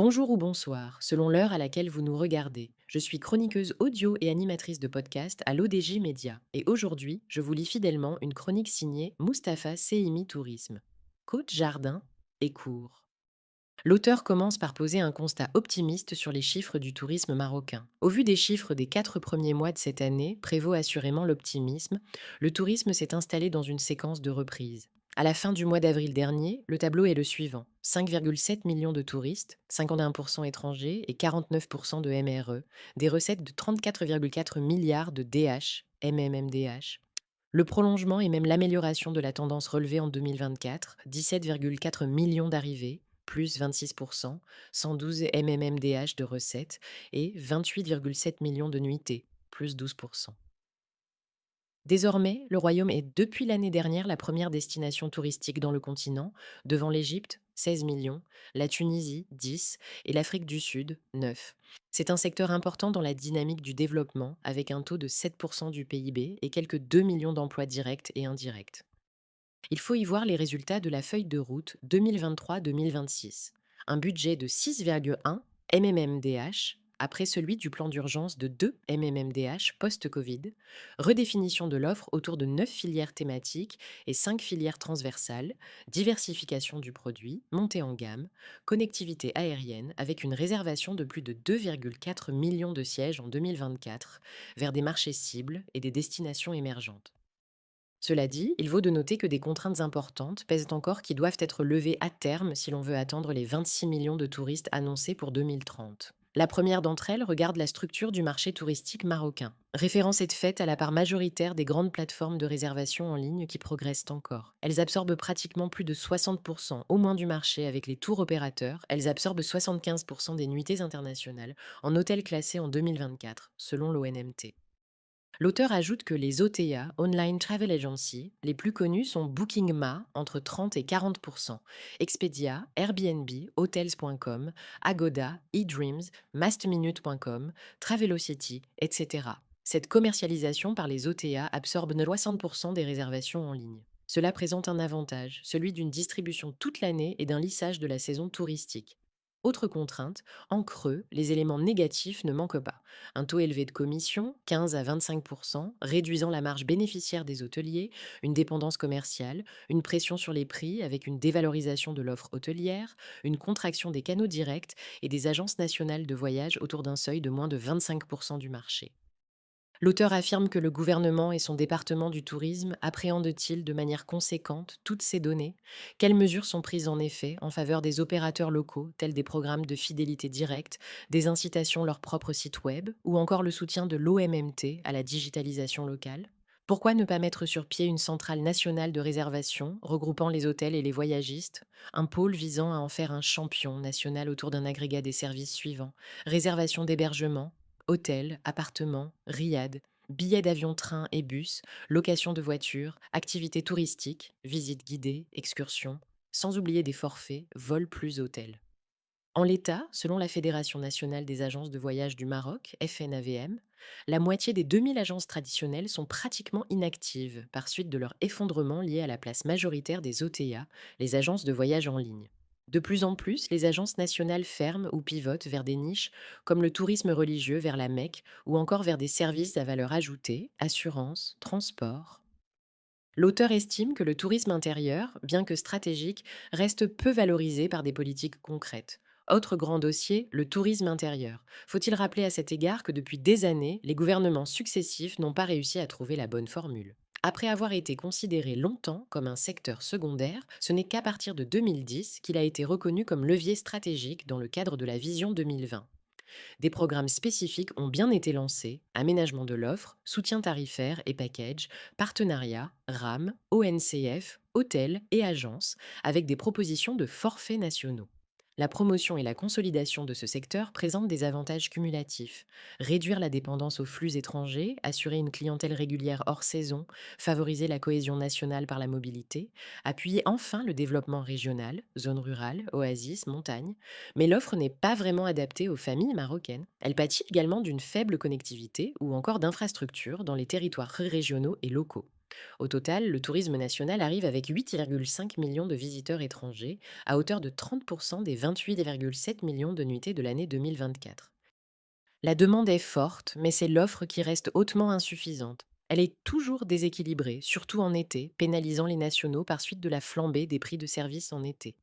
Bonjour ou bonsoir, selon l'heure à laquelle vous nous regardez. Je suis chroniqueuse audio et animatrice de podcast à l'ODJ Média. Et aujourd'hui, je vous lis fidèlement une chronique signée Mustapha Sehimi Tourisme. Côte, jardin et cours. L'auteur commence par poser un constat optimiste sur les chiffres du tourisme marocain. Au vu des chiffres des 4 premiers mois de cette année, prévaut assurément l'optimisme. Le tourisme s'est installé dans une séquence de reprise. À la fin du mois d'avril dernier, le tableau est le suivant. 5,7 millions de touristes, 51% étrangers et 49% de MRE, des recettes de 34,4 milliards de DH, MMMDH. Le prolongement et même l'amélioration de la tendance relevée en 2024, 17,4 millions d'arrivées, plus 26%, 112 MMMDH de recettes et 28,7 millions de nuitées, plus 12%. Désormais, le royaume est depuis l'année dernière la première destination touristique dans le continent, devant l'Égypte, 16 millions, la Tunisie, 10, et l'Afrique du Sud, 9. C'est un secteur important dans la dynamique du développement, avec un taux de 7% du PIB et quelques 2 millions d'emplois directs et indirects. Il faut y voir les résultats de la feuille de route 2023-2026. Un budget de 6,1 MMMDH après celui du plan d'urgence de 2 MMMDH post-Covid, redéfinition de l'offre autour de 9 filières thématiques et 5 filières transversales, diversification du produit, montée en gamme, connectivité aérienne avec une réservation de plus de 2,4 millions de sièges en 2024 vers des marchés cibles et des destinations émergentes. Cela dit, il vaut de noter que des contraintes importantes pèsent encore qui doivent être levées à terme si l'on veut attendre les 26 millions de touristes annoncés pour 2030. La première d'entre elles regarde la structure du marché touristique marocain. Référence est faite à la part majoritaire des grandes plateformes de réservation en ligne qui progressent encore. Elles absorbent pratiquement plus de 60% au moins du marché avec les tours opérateurs. Elles absorbent 75% des nuitées internationales en hôtels classés en 2024, selon l'ONMT. L'auteur ajoute que les OTA, Online Travel Agency, les plus connus sont Booking.ma, entre 30 et 40%, Expedia, Airbnb, Hotels.com, Agoda, eDreams, Mastminute.com, Travelocity, etc. Cette commercialisation par les OTA absorbe 60% des réservations en ligne. Cela présente un avantage, celui d'une distribution toute l'année et d'un lissage de la saison touristique. Autre contrainte, en creux, les éléments négatifs ne manquent pas. Un taux élevé de commission, 15 à 25%, réduisant la marge bénéficiaire des hôteliers, une dépendance commerciale, une pression sur les prix avec une dévalorisation de l'offre hôtelière, une contraction des canaux directs et des agences nationales de voyage autour d'un seuil de moins de 25% du marché. L'auteur affirme que le gouvernement et son département du tourisme appréhendent-ils de manière conséquente toutes ces données? Quelles mesures sont prises en effet en faveur des opérateurs locaux, tels des programmes de fidélité directe, des incitations leur propre site web, ou encore le soutien de l'OMMT à la digitalisation locale? Pourquoi ne pas mettre sur pied une centrale nationale de réservation regroupant les hôtels et les voyagistes? Un pôle visant à en faire un champion national autour d'un agrégat des services suivants: réservation d'hébergement, hôtels, appartements, riad, billets d'avion, train et bus, location de voitures, activités touristiques, visites guidées, excursions, sans oublier des forfaits, vols plus hôtels. En l'état, selon la Fédération nationale des agences de voyage du Maroc, FNAVM, la moitié des 2000 agences traditionnelles sont pratiquement inactives par suite de leur effondrement lié à la place majoritaire des OTA, les agences de voyage en ligne. De plus en plus, les agences nationales ferment ou pivotent vers des niches comme le tourisme religieux vers la Mecque ou encore vers des services à valeur ajoutée, assurance, transport. L'auteur estime que le tourisme intérieur, bien que stratégique, reste peu valorisé par des politiques concrètes. Autre grand dossier, le tourisme intérieur. Faut-il rappeler à cet égard que depuis des années, les gouvernements successifs n'ont pas réussi à trouver la bonne formule. Après avoir été considéré longtemps comme un secteur secondaire, ce n'est qu'à partir de 2010 qu'il a été reconnu comme levier stratégique dans le cadre de la Vision 2020. Des programmes spécifiques ont bien été lancés: aménagement de l'offre, soutien tarifaire et package, partenariat, RAM, ONCF, hôtels et agences, avec des propositions de forfaits nationaux. La promotion et la consolidation de ce secteur présentent des avantages cumulatifs: réduire la dépendance aux flux étrangers, assurer une clientèle régulière hors saison, favoriser la cohésion nationale par la mobilité, appuyer enfin le développement régional, zones rurales, oasis, montagnes. Mais l'offre n'est pas vraiment adaptée aux familles marocaines. Elle pâtit également d'une faible connectivité ou encore d'infrastructures dans les territoires régionaux et locaux. Au total, le tourisme national arrive avec 8,5 millions de visiteurs étrangers, à hauteur de 30% des 28,7 millions de nuitées de l'année 2024. La demande est forte, mais c'est l'offre qui reste hautement insuffisante. Elle est toujours déséquilibrée, surtout en été, pénalisant les nationaux par suite de la flambée des prix de services en été.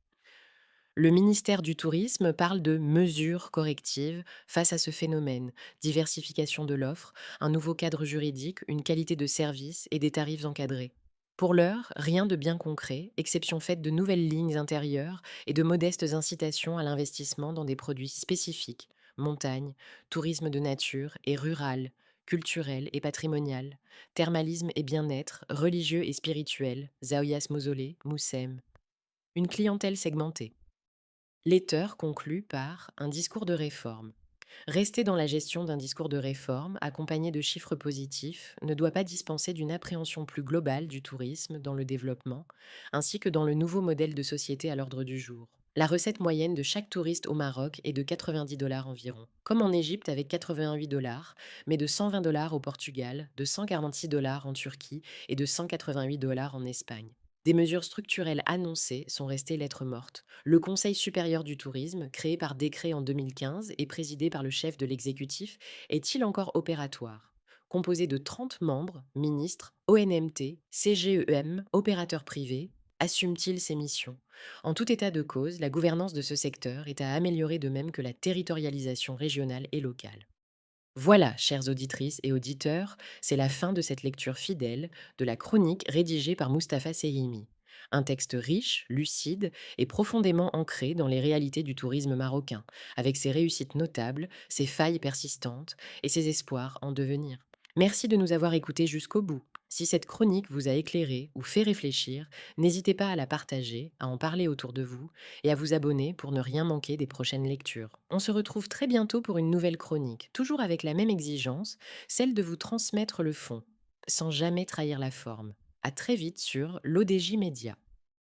Le ministère du Tourisme parle de mesures correctives face à ce phénomène, diversification de l'offre, un nouveau cadre juridique, une qualité de service et des tarifs encadrés. Pour l'heure, rien de bien concret, exception faite de nouvelles lignes intérieures et de modestes incitations à l'investissement dans des produits spécifiques, montagne, tourisme de nature et rural, culturel et patrimonial, thermalisme et bien-être, religieux et spirituel, Zawias Mausolée, Moussem. Une clientèle segmentée. L'auteur conclut par un discours de réforme. Rester dans la gestion d'un discours de réforme, accompagné de chiffres positifs, ne doit pas dispenser d'une appréhension plus globale du tourisme dans le développement, ainsi que dans le nouveau modèle de société à l'ordre du jour. La recette moyenne de chaque touriste au Maroc est de 90 dollars environ, comme en Égypte avec 88 dollars, mais de 120 dollars au Portugal, de 146 dollars en Turquie et de 188 dollars en Espagne. Des mesures structurelles annoncées sont restées lettres mortes. Le Conseil supérieur du tourisme, créé par décret en 2015 et présidé par le chef de l'exécutif, est-il encore opératoire? Composé de 30 membres, ministres, ONMT, CGEM, opérateurs privés, assume-t-il ses missions? En tout état de cause, la gouvernance de ce secteur est à améliorer de même que la territorialisation régionale et locale. Voilà, chères auditrices et auditeurs, c'est la fin de cette lecture fidèle de la chronique rédigée par Mustapha Sehimi. Un texte riche, lucide et profondément ancré dans les réalités du tourisme marocain, avec ses réussites notables, ses failles persistantes et ses espoirs en devenir. Merci de nous avoir écoutés jusqu'au bout. Si cette chronique vous a éclairé ou fait réfléchir, n'hésitez pas à la partager, à en parler autour de vous et à vous abonner pour ne rien manquer des prochaines lectures. On se retrouve très bientôt pour une nouvelle chronique, toujours avec la même exigence, celle de vous transmettre le fond, sans jamais trahir la forme. À très vite sur l'ODJ Média.